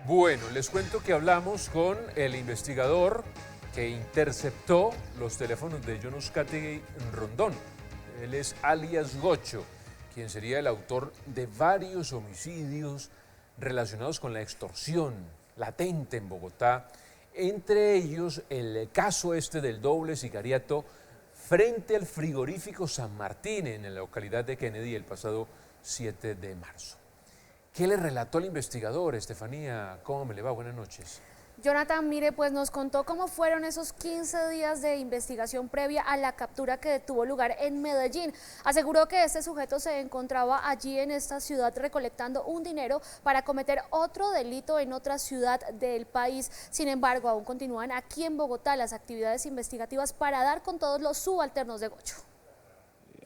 Bueno, les cuento que hablamos con el investigador que interceptó los teléfonos de John Uzcategui Rondón. Él es alias Gocho, quien sería el autor de varios homicidios relacionados con la extorsión latente en Bogotá, entre ellos el caso este del doble sicariato frente al frigorífico San Martín en la localidad de Kennedy el pasado 7 de marzo. ¿Qué le relató el investigador, Estefanía? ¿Cómo me le va? Buenas noches. Jonathan, mire, pues nos contó cómo fueron esos 15 días de investigación previa a la captura que tuvo lugar en Medellín. Aseguró que este sujeto se encontraba allí en esta ciudad recolectando un dinero para cometer otro delito en otra ciudad del país. Sin embargo, aún continúan aquí en Bogotá las actividades investigativas para dar con todos los subalternos de Gocho.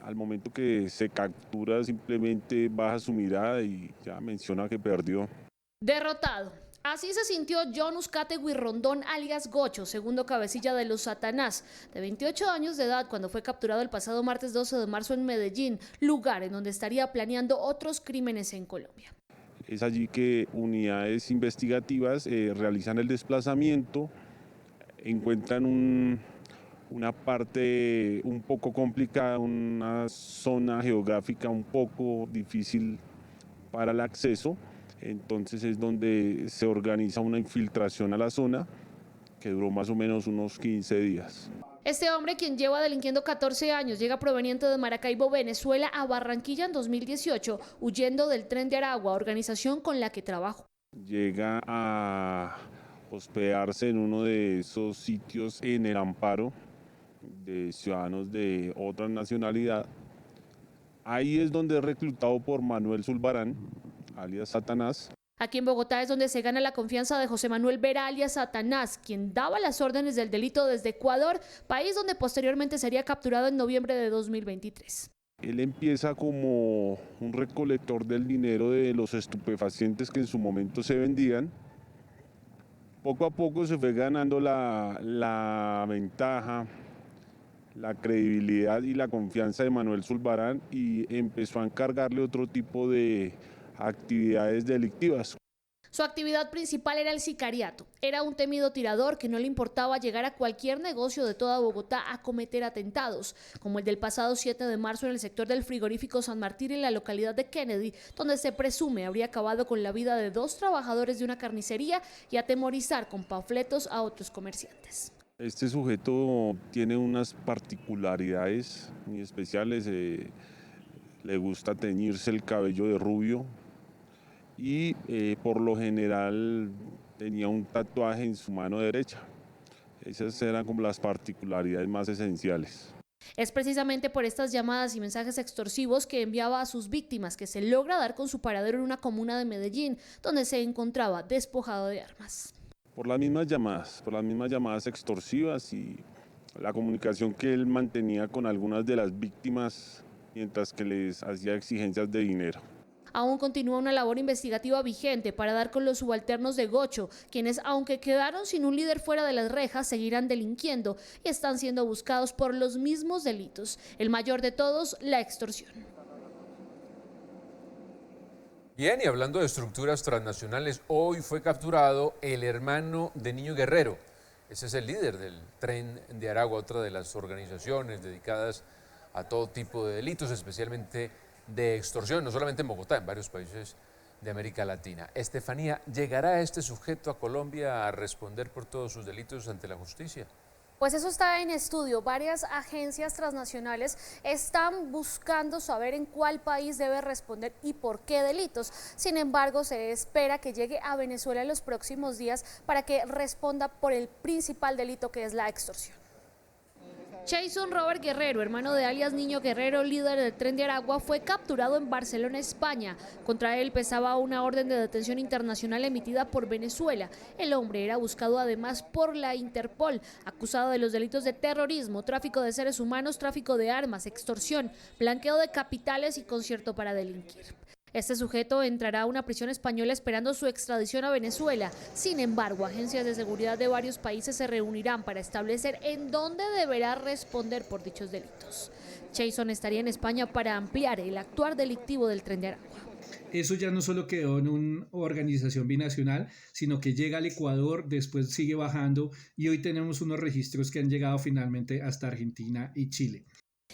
Al momento que se captura, simplemente baja su mirada y ya menciona que perdió. Derrotado. Así se sintió John Uzcategui Rondón, alias Gocho, segundo cabecilla de los Satanás, de 28 años de edad, cuando fue capturado el pasado martes 12 de marzo en Medellín, lugar en donde estaría planeando otros crímenes en Colombia. Es allí que unidades investigativas realizan el desplazamiento, encuentran una parte un poco complicada, una zona geográfica un poco difícil para el acceso. Entonces es donde se organiza una infiltración a la zona que duró más o menos unos 15 días. Este hombre, quien lleva delinquiendo 14 años, llega proveniente de Maracaibo, Venezuela, a Barranquilla en 2018, huyendo del Tren de Aragua, organización con la que trabajó. Llega a hospedarse en uno de esos sitios en el amparo de ciudadanos de otra nacionalidad. Ahí es donde es reclutado por Manuel Zulbarán, alias Satanás. Aquí en Bogotá es donde se gana la confianza de José Manuel Vera, alias Satanás, quien daba las órdenes del delito desde Ecuador, país donde posteriormente sería capturado en noviembre de 2023. Él empieza como un recolector del dinero de los estupefacientes que en su momento se vendían. Poco a poco se fue ganando la ventaja, la credibilidad y la confianza de Manuel Zulbarán y empezó a encargarle otro tipo de actividades delictivas. Su actividad principal era el sicariato. Era un temido tirador que no le importaba llegar a cualquier negocio de toda Bogotá a cometer atentados, como el del pasado 7 de marzo en el sector del frigorífico San Martín en la localidad de Kennedy, donde se presume habría acabado con la vida de 2 trabajadores de una carnicería y atemorizar con panfletos a otros comerciantes. Este sujeto tiene unas particularidades muy especiales. Le gusta teñirse el cabello de rubio y por lo general tenía un tatuaje en su mano derecha. Esas eran como las particularidades más esenciales. Es precisamente por estas llamadas y mensajes extorsivos que enviaba a sus víctimas que se logra dar con su paradero en una comuna de Medellín, donde se encontraba despojado de armas. Por las mismas llamadas extorsivas y la comunicación que él mantenía con algunas de las víctimas mientras que les hacía exigencias de dinero. Aún continúa una labor investigativa vigente para dar con los subalternos de Gocho, quienes, aunque quedaron sin un líder fuera de las rejas, seguirán delinquiendo y están siendo buscados por los mismos delitos. El mayor de todos, la extorsión. Bien, y hablando de estructuras transnacionales, hoy fue capturado el hermano de Niño Guerrero. Ese es el líder del Tren de Aragua, otra de las organizaciones dedicadas a todo tipo de delitos, especialmente de extorsión, no solamente en Bogotá, en varios países de América Latina. Estefanía, ¿llegará este sujeto a Colombia a responder por todos sus delitos ante la justicia? Pues eso está en estudio. Varias agencias transnacionales están buscando saber en cuál país debe responder y por qué delitos. Sin embargo, se espera que llegue a Venezuela en los próximos días para que responda por el principal delito, que es la extorsión. Jason Robert Guerrero, hermano de alias Niño Guerrero, líder del Tren de Aragua, fue capturado en Barcelona, España. Contra él pesaba una orden de detención internacional emitida por Venezuela. El hombre era buscado además por la Interpol, acusado de los delitos de terrorismo, tráfico de seres humanos, tráfico de armas, extorsión, blanqueo de capitales y concierto para delinquir. Este sujeto entrará a una prisión española esperando su extradición a Venezuela. Sin embargo, agencias de seguridad de varios países se reunirán para establecer en dónde deberá responder por dichos delitos. Jason estaría en España para ampliar el actuar delictivo del Tren de Aragua. Eso ya no solo quedó en una organización binacional, sino que llega al Ecuador, después sigue bajando y hoy tenemos unos registros que han llegado finalmente hasta Argentina y Chile.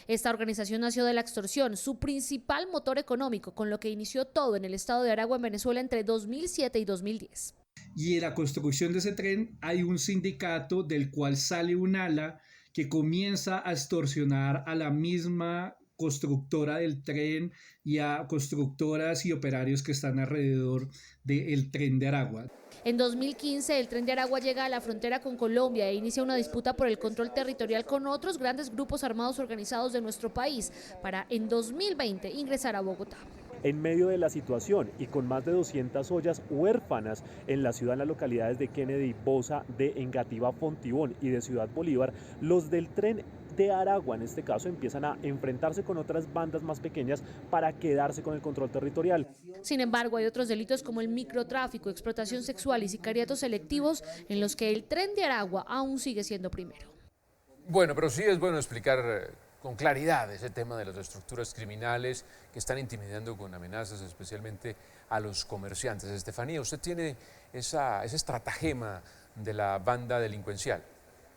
Esta organización nació de la extorsión, su principal motor económico, con lo que inició todo en el estado de Aragua, en Venezuela, entre 2007 y 2010. Y en la construcción de ese tren hay un sindicato del cual sale un ala que comienza a extorsionar a la misma constructora del tren y a constructoras y operarios que están alrededor del tren de Aragua. En 2015, el tren de Aragua llega a la frontera con Colombia e inicia una disputa por el control territorial con otros grandes grupos armados organizados de nuestro país para, en 2020, ingresar a Bogotá. En medio de la situación y con más de 200 ollas huérfanas en la ciudad, en las localidades de Kennedy, Bosa, de Engativá, Fontibón y de Ciudad Bolívar, los del tren de Aragua, en este caso, empiezan a enfrentarse con otras bandas más pequeñas para quedarse con el control territorial. Sin embargo, hay otros delitos como el microtráfico, explotación sexual y sicariatos selectivos en los que el tren de Aragua aún sigue siendo primero. Bueno, pero sí es bueno explicar con claridad ese tema de las estructuras criminales que están intimidando con amenazas, especialmente a los comerciantes. Estefanía, usted tiene ese estratagema de la banda delincuencial.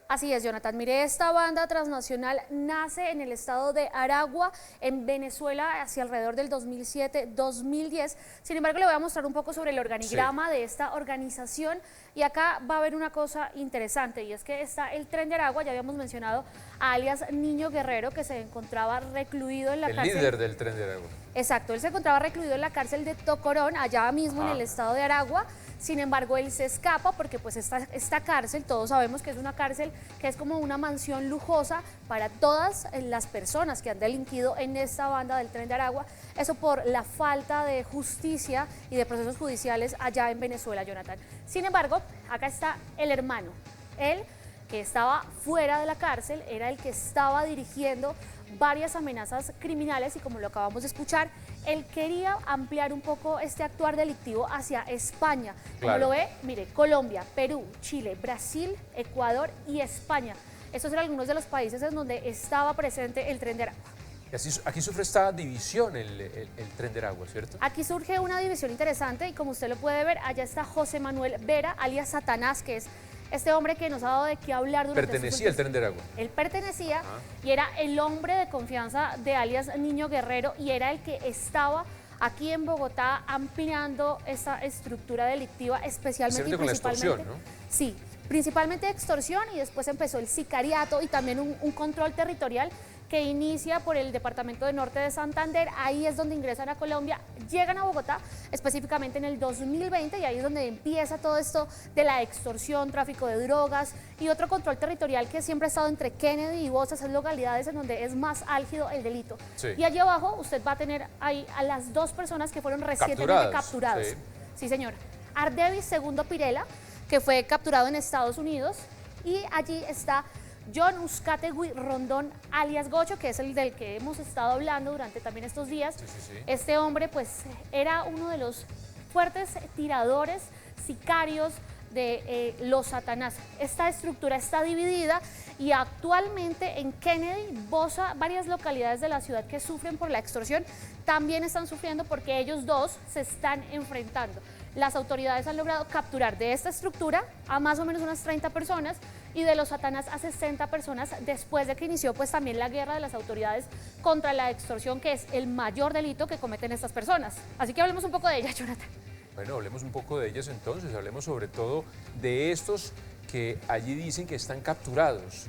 Así es, Jonathan. Mire, esta banda transnacional nace en el estado de Aragua, en Venezuela, hacia alrededor del 2007-2010. Sin embargo, le voy a mostrar un poco sobre el organigrama de esta organización. Y acá va a haber una cosa interesante, y es que está el tren de Aragua, ya habíamos mencionado a alias Niño Guerrero, que se encontraba recluido en la cárcel. El líder del tren de Aragua. Exacto, él se encontraba recluido en la cárcel de Tocorón, allá mismo en el estado de Aragua. Sin embargo, él se escapa porque pues esta cárcel, todos sabemos que es una cárcel que es como una mansión lujosa para todas las personas que han delinquido en esta banda del tren de Aragua. Eso por la falta de justicia y de procesos judiciales allá en Venezuela, Jonathan. Sin embargo, acá está el hermano. Él, que estaba fuera de la cárcel, era el que estaba dirigiendo varias amenazas criminales y, como lo acabamos de escuchar, él quería ampliar un poco este actuar delictivo hacia España. Como lo ve, mire, Colombia, Perú, Chile, Brasil, Ecuador y España. Estos eran algunos de los países en donde estaba presente el tren de Aragua. Y así, aquí sufre esta división el tren de Aragua, ¿cierto? Aquí surge una división interesante y, como usted lo puede ver, allá está José Manuel Vera, alias Satanás, que es este hombre que nos ha dado de qué hablar durante pertenecía al tren de Aragua. Él pertenecía y era el hombre de confianza de alias Niño Guerrero, y era el que estaba aquí en Bogotá ampliando esa estructura delictiva, especialmente y principalmente con la extorsión, ¿no? Sí, principalmente extorsión, y después empezó el sicariato y también un control territorial que inicia por el departamento de Norte de Santander. Ahí es donde ingresan a Colombia, llegan a Bogotá específicamente en el 2020, y ahí es donde empieza todo esto de la extorsión, tráfico de drogas y otro control territorial que siempre ha estado entre Kennedy y Bosa, esas localidades en donde es más álgido el delito. Sí. Y allí abajo usted va a tener ahí a las dos personas que fueron recientemente capturadas. Sí. Sí, señora. Ardevis Segundo Pirela, que fue capturado en Estados Unidos, y allí está John Uzcategui Rondón, alias Gocho, que es el del que hemos estado hablando durante también estos días. Sí. Este hombre pues era uno de los fuertes tiradores, sicarios de los Satanás. Esta estructura está dividida y actualmente en Kennedy, Bosa, varias localidades de la ciudad que sufren por la extorsión también están sufriendo porque ellos dos se están enfrentando. Las autoridades han logrado capturar de esta estructura a más o menos unas 30 personas y de los Satanás a 60 personas, después de que inició pues también la guerra de las autoridades contra la extorsión, que es el mayor delito que cometen estas personas. Así que hablemos un poco de ella, Jonathan. Bueno, hablemos un poco de ellas entonces, hablemos sobre todo de estos que allí dicen que están capturados,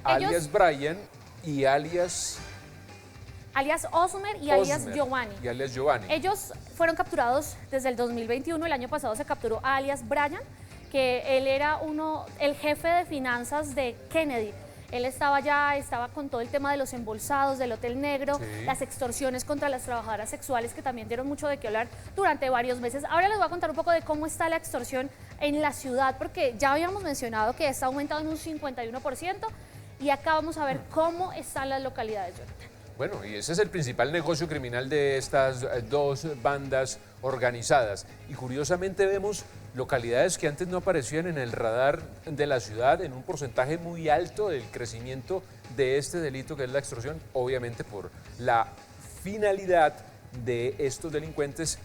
alias Brian y alias Osmer y alias Giovanni. Y alias Giovanni. Ellos fueron capturados desde el 2021, el año pasado se capturó a alias Brian, que él era el jefe de finanzas de Kennedy. Él estaba con todo el tema de los embolsados, del Hotel Negro, las extorsiones contra las trabajadoras sexuales, que también dieron mucho de qué hablar durante varios meses. Ahora les voy a contar un poco de cómo está la extorsión en la ciudad, porque ya habíamos mencionado que está aumentado en un 51%, y acá vamos a ver cómo están las localidades, Jonathan. Bueno, y ese es el principal negocio criminal de estas dos bandas organizadas. Y curiosamente vemos localidades que antes no aparecían en el radar de la ciudad, en un porcentaje muy alto del crecimiento de este delito que es la extorsión, obviamente por la finalidad de estos delincuentes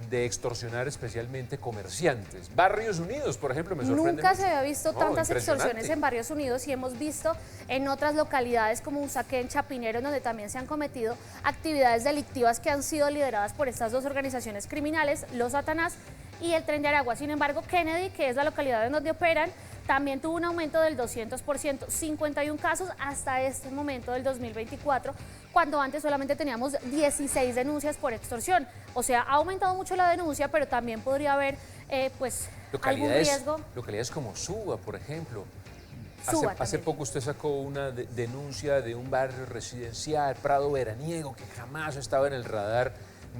de extorsionar especialmente comerciantes. Barrios Unidos, por ejemplo, me sorprende Nunca mucho. se había visto No, tantas impresionante. extorsiones en Barrios Unidos y hemos visto en otras localidades como Usaquén, Chapinero, donde también se han cometido actividades delictivas que han sido lideradas por estas dos organizaciones criminales, Los Satanás y el Tren de Aragua. Sin embargo, Kennedy, que es la localidad en donde operan, también tuvo un aumento del 200%, 51 casos hasta este momento del 2024, cuando antes solamente teníamos 16 denuncias por extorsión. O sea, ha aumentado mucho la denuncia, pero también podría haber algún riesgo. Localidades como Suba, por ejemplo. Suba Hace también. poco usted sacó una denuncia de un barrio residencial, Prado Veraniego, que jamás estaba en el radar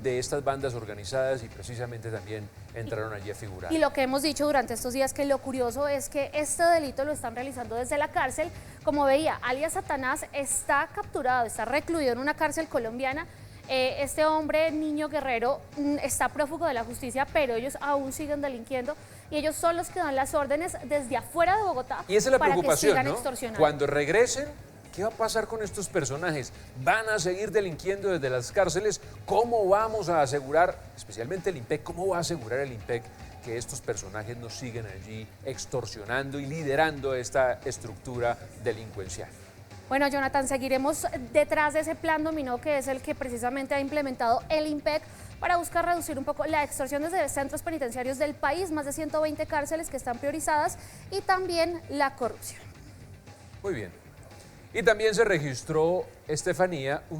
de estas bandas organizadas y precisamente también entraron allí a figurar. Y lo que hemos dicho durante estos días, que lo curioso es que este delito lo están realizando desde la cárcel. Como veía, alias Satanás está capturado, está recluido en una cárcel colombiana. Este hombre, Niño Guerrero, está prófugo de la justicia, pero ellos aún siguen delinquiendo y ellos son los que dan las órdenes desde afuera de Bogotá Y esa es la para que preocupación, sigan ¿no? extorsionando. Cuando regresen, ¿qué va a pasar con estos personajes? ¿Van a seguir delinquiendo desde las cárceles? ¿Cómo vamos a asegurar, especialmente el IMPEC, cómo va a asegurar el IMPEC que estos personajes no siguen allí extorsionando y liderando esta estructura delincuencial? Bueno, Jonathan, seguiremos detrás de ese plan dominó que es el que precisamente ha implementado el IMPEC para buscar reducir un poco la extorsión desde centros penitenciarios del país, más de 120 cárceles que están priorizadas y también la corrupción. Muy bien. Y también se registró, Estefanía, un